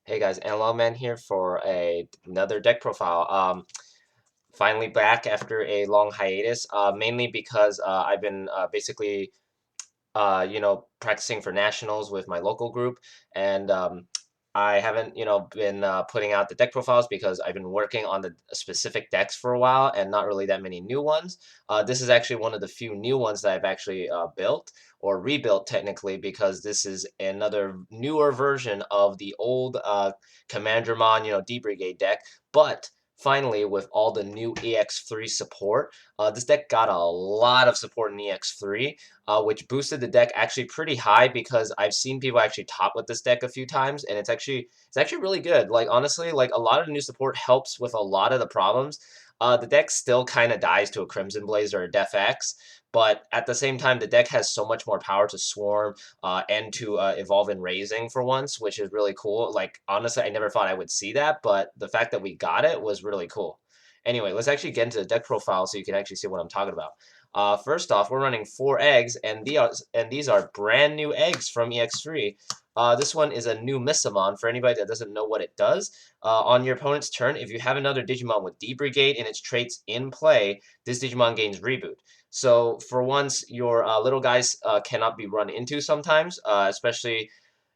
Hey guys, Analog Man here for another deck profile. Finally back after a long hiatus, mainly because I've been basically practicing for nationals with my local group, and I haven't, been putting out the deck profiles because I've been working on the specific decks for a while and not really that many new ones. This is actually one of the few new ones that I've actually built or rebuilt technically because this is another newer version of the old Commandramon, D-Brigade deck, but finally with all the new EX3 support, this deck got a lot of support in EX3, which boosted the deck actually pretty high because I've seen people actually top with this deck a few times, and it's actually really good. Like honestly, like a lot of the new support helps with a lot of the problems. The deck still kind of dies to a Crimson Blaze or a Def X, but at the same time, the deck has so much more power to swarm and to evolve in raising for once, which is really cool. Like honestly, I never thought I would see that, but the fact that we got it was really cool. Anyway, let's actually get into the deck profile so you can actually see what I'm talking about. First off, we're running 4 eggs, and these are brand new eggs from EX3. This one is a new Missamon for anybody that doesn't know what it does. On your opponent's turn, if you have another Digimon with D-Brigade and its traits in play, this Digimon gains Reboot. So for once, your little guys cannot be run into sometimes, especially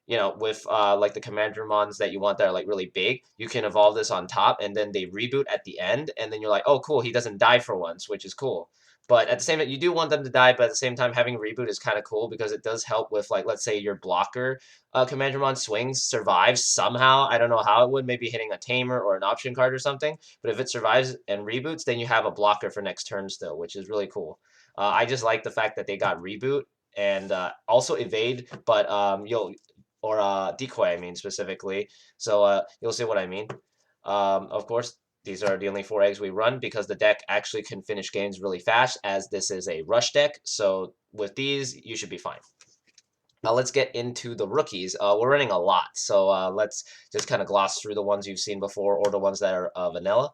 with like the Commandramons that you want that are like really big. You can evolve this on top, and then they reboot at the end, and then you're like, oh, cool, he doesn't die for once, which is cool. But at the same time, you do want them to die, but at the same time, having reboot is kind of cool because it does help with, like, let's say your blocker Commandramon swings, survives somehow. I don't know how it would, maybe hitting a tamer or an option card or something. But if it survives and reboots, then you have a blocker for next turn still, which is really cool. I just like the fact that they got reboot and also evade, but you'll or decoy, I mean specifically. So you'll see what I mean. Of course, these are the only 4 eggs we run because the deck actually can finish games really fast as this is a rush deck. So with these, you should be fine. Now let's get into the rookies. We're running a lot, so let's just kind of gloss through the ones you've seen before or the ones that are vanilla.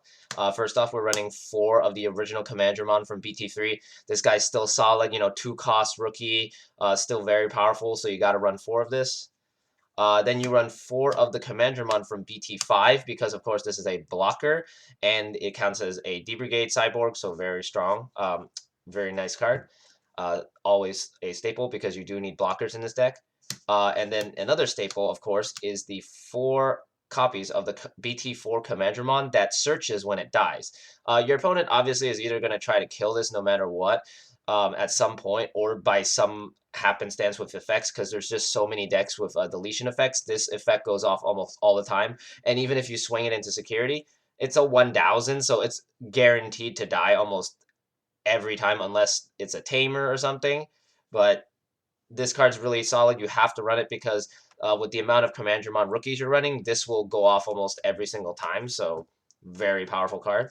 First off, we're running 4 of the original Commandramon from BT3. This guy's still solid, 2 cost rookie, still very powerful, so you got to run 4 of this. Then you run 4 of the Commandramon from BT5 because, of course, this is a blocker, and it counts as a D-Brigade Cyborg, so very strong. Very nice card. Always a staple because you do need blockers in this deck. And then another staple, of course, is the 4 copies of the BT4 Commandramon that searches when it dies. Your opponent obviously is either going to try to kill this no matter what, at some point, or by some happenstance with effects, because there's just so many decks with deletion effects. This effect goes off almost all the time, and even if you swing it into security, it's a 1000, so it's guaranteed to die almost every time unless it's a tamer or something. But this card's really solid. You have to run it because with the amount of Commandramon rookies you're running, this will go off almost every single time, so very powerful card.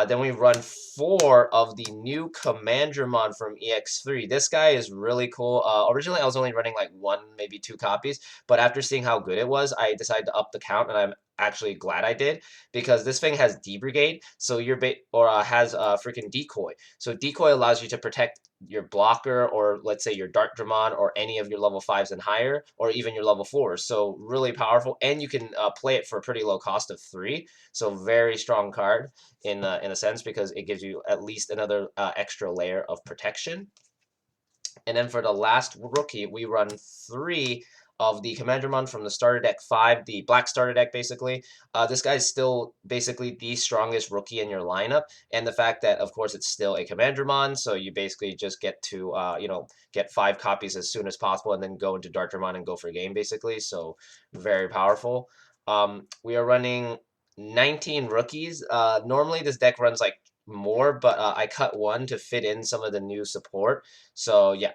Then we run 4 of the new Commandramon from EX3. This guy is really cool. Originally, I was only running like 1, maybe 2 copies, but after seeing how good it was, I decided to up the count, and I'm actually glad I did because this thing has D-Brigade, so has freaking Decoy. So Decoy allows you to protect your blocker, or let's say your Darkdramon, or any of your level 5s and higher, or even your level 4s. So really powerful, and you can play it for a pretty low cost of 3. So very strong card in a sense because it gives you at least another extra layer of protection. And then for the last rookie, we run 3 of the Commandramon from the starter deck 5, the black starter deck basically. This guy's still basically the strongest rookie in your lineup, and the fact that, of course, it's still a Commandramon, so you basically just get to, get 5 copies as soon as possible and then go into Darkdramon and go for a game basically, so very powerful. We are running 19 rookies. Normally this deck runs like more, but I cut 1 to fit in some of the new support. So yeah,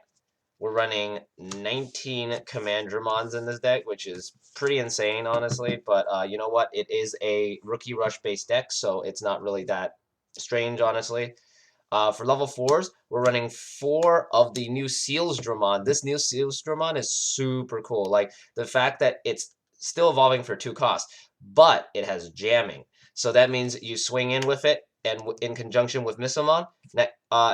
we're running 19 Commandramons in this deck, which is pretty insane, honestly. But you know what? It is a rookie rush based deck, so it's not really that strange, honestly. For level 4s, we're running 4 of the new Seals Dramon. This new Seals Dramon is super cool. Like, the fact that it's still evolving for 2 costs, but it has jamming. So that means you swing in with it, and in conjunction with Missamon, at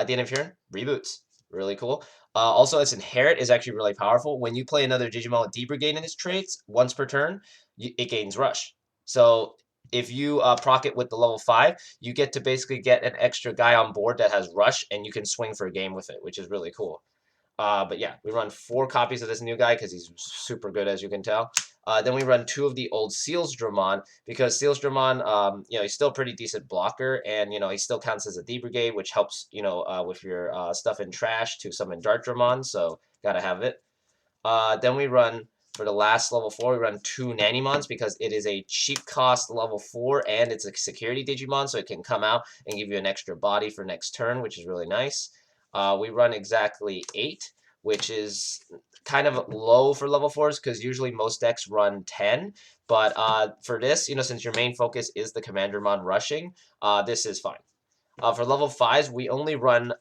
the end of your turn, reboots. Really cool. Also, its inherit is actually really powerful. When you play another Digimon with D-Brigade in its traits, once per turn, it gains Rush. So if you proc it with the level 5, you get to basically get an extra guy on board that has Rush, and you can swing for a game with it, which is really cool. But yeah, we run 4 copies of this new guy because he's super good, as you can tell. Then we run 2 of the old Seals Dramon because Seals Dramon, he's still a pretty decent blocker, and he still counts as a D Brigade, which helps with your stuff in trash to summon Darkdramon. So gotta have it. Then we run for the last level 4, we run 2 Nanimons because it is a cheap cost level 4 and it's a security Digimon, so it can come out and give you an extra body for next turn, which is really nice. We run exactly 8, which is kind of low for level 4s because usually most decks run 10. But for this, since your main focus is the Commandramon rushing, this is fine. For level 5s, we only run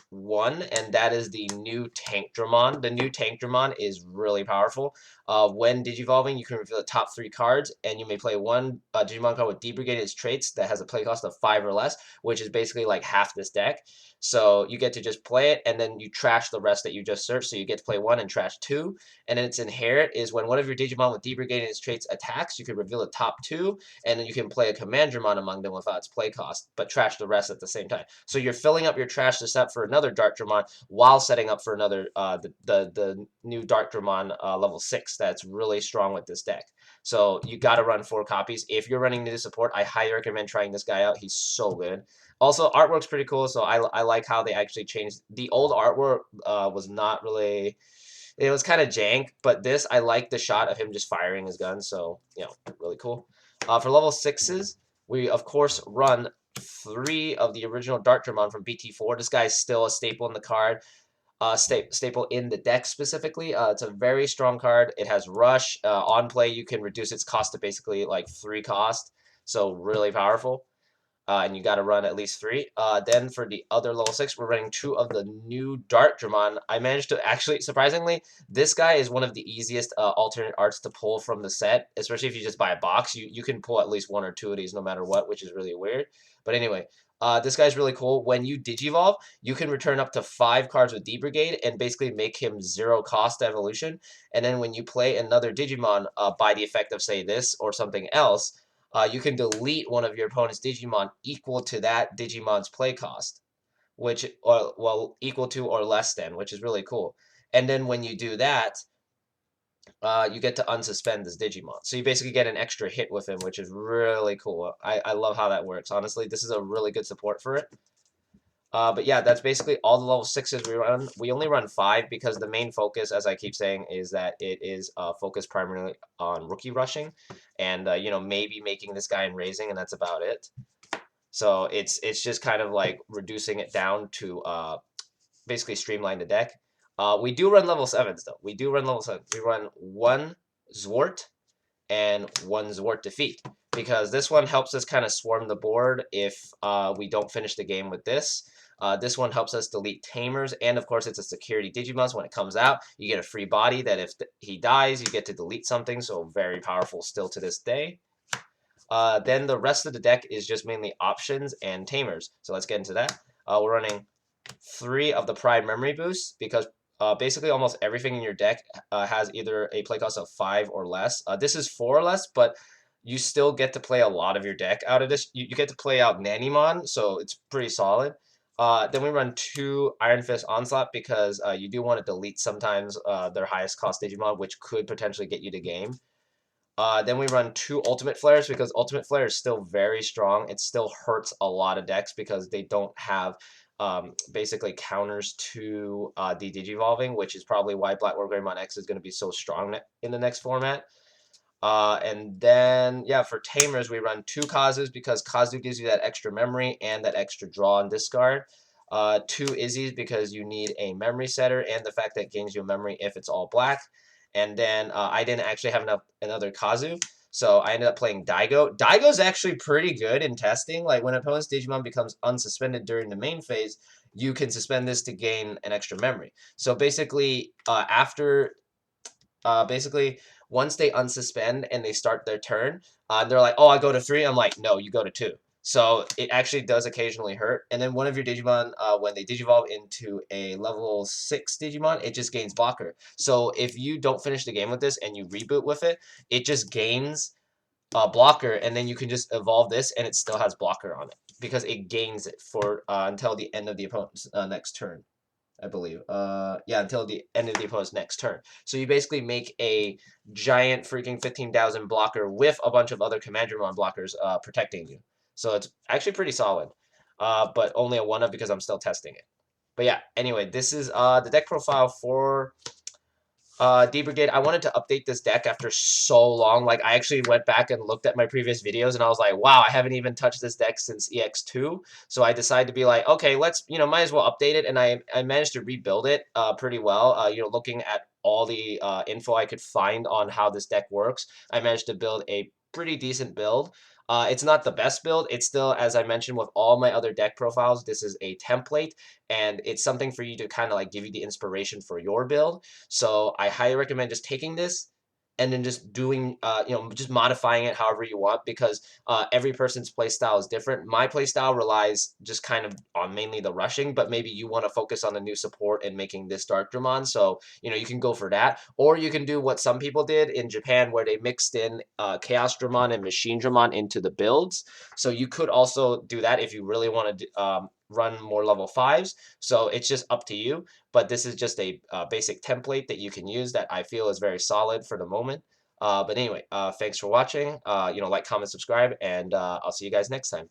1, and that is the new Tankdramon. The new Tankdramon is really powerful. When Digivolving, you can reveal the top 3 cards, and you may play one Digimon card with D-Brigade its traits that has a play cost of 5 or less, which is basically like half this deck. So you get to just play it, and then you trash the rest that you just searched, so you get to play 1 and trash 2. And then its inherit is when one of your Digimon with D-Brigade its traits attacks, you can reveal the top 2, and then you can play a Commandramon among them without its play cost, but trash the rest at the same time. So you're filling up your trash to set for another Darkdramon while setting up for another the new Darkdramon level 6 that's really strong with this deck. So you got to run 4 copies. If you're running new support, I highly recommend trying this guy out. He's so good. Also, artwork's pretty cool, so I like how they actually changed. The old artwork was not really... It was kind of jank, but this, I like the shot of him just firing his gun, so, really cool. For level 6s, we, of course, run 3 of the original Darkdramon from BT4. This guy's still a staple in the card, staple in the deck specifically. It's a very strong card. It has Rush. On play, you can reduce its cost to basically like 3 cost, so really powerful. And you got to run at least 3. Then for the other level 6, we're running 2 of the new Darkdramon. I managed to actually, surprisingly, this guy is one of the easiest alternate arts to pull from the set, especially if you just buy a box. You can pull at least 1 or 2 of these no matter what, which is really weird. But anyway, this guy's really cool. When you Digivolve, you can return up to 5 cards with D-Brigade and basically make him 0 cost evolution. And then when you play another Digimon by the effect of, say, this or something else, you can delete one of your opponent's Digimon equal to that Digimon's play cost, which, well, equal to or less than, which is really cool. And then when you do that, you get to unsuspend this Digimon. So you basically get an extra hit with him, which is really cool. I love how that works. Honestly, this is a really good support for it. But yeah, that's basically all the level 6s we run. We only run 5 because the main focus, as I keep saying, is that it is focused primarily on rookie rushing and, maybe making this guy in raising, and that's about it. So it's just kind of like reducing it down to basically streamline the deck. We do run level 7s, though. We do run level 7s. We run 1 Zwart and 1 Zwart Defeat because this one helps us kind of swarm the board if we don't finish the game with this. This one helps us delete Tamers, and of course it's a security Digimon, so when it comes out, you get a free body that if he dies, you get to delete something, so very powerful still to this day. Then the rest of the deck is just mainly options and Tamers, so let's get into that. We're running 3 of the Pride Memory Boosts because basically almost everything in your deck has either a play cost of 5 or less. This is 4 or less, but you still get to play a lot of your deck out of this. You get to play out Nanimon, so it's pretty solid. Then we run 2 Iron Fist Onslaught because you do want to delete sometimes their highest cost Digimon, which could potentially get you the game. Then we run 2 Ultimate Flares because Ultimate Flare is still very strong. It still hurts a lot of decks because they don't have basically counters to the Digivolving, which is probably why Black War Greymon X is going to be so strong in the next format. And then, yeah, for Tamers, we run 2 Kazus because Kazu gives you that extra memory and that extra draw and discard. 2 Izzies because you need a memory setter and the fact that it gains you a memory if it's all black. And then I didn't actually have another Kazu, so I ended up playing Daigo. Daigo's actually pretty good in testing. Like, when an opponent's Digimon becomes unsuspended during the main phase, you can suspend this to gain an extra memory. So basically, basically, once they unsuspend and they start their turn, they're like, oh, I go to 3. I'm like, no, you go to 2. So it actually does occasionally hurt. And then one of your Digimon, when they digivolve into a level 6 Digimon, it just gains blocker. So if you don't finish the game with this and you reboot with it, it just gains blocker, and then you can just evolve this, and it still has blocker on it because it gains it for until the end of the opponent's next turn, I believe. Yeah, until the end of the opponent's next turn. So you basically make a giant freaking 15,000 blocker with a bunch of other Commandramon blockers protecting you. So it's actually pretty solid. But only a 1-up because I'm still testing it. But yeah, anyway, this is the deck profile for D-Brigade. I wanted to update this deck after so long. Like, I actually went back and looked at my previous videos, and I was like, wow, I haven't even touched this deck since EX2. So I decided to be like, okay, let's, might as well update it. And I managed to rebuild it pretty well. Looking at all the info I could find on how this deck works, I managed to build a pretty decent build. It's not the best build. It's still, as I mentioned with all my other deck profiles, this is a template, and it's something for you to kind of like give you the inspiration for your build. So I highly recommend just taking this and then just doing, just modifying it however you want, because every person's play style is different. My play style relies just kind of on mainly the rushing, but maybe you want to focus on the new support and making this Darkdramon. So, you can go for that. Or you can do what some people did in Japan, where they mixed in Chaos Dramon and Machine Dramon into the builds. So you could also do that if you really want to run more level 5s. So it's just up to you. But this is just a basic template that you can use that I feel is very solid for the moment. But anyway, thanks for watching. Like, comment, subscribe, and I'll see you guys next time.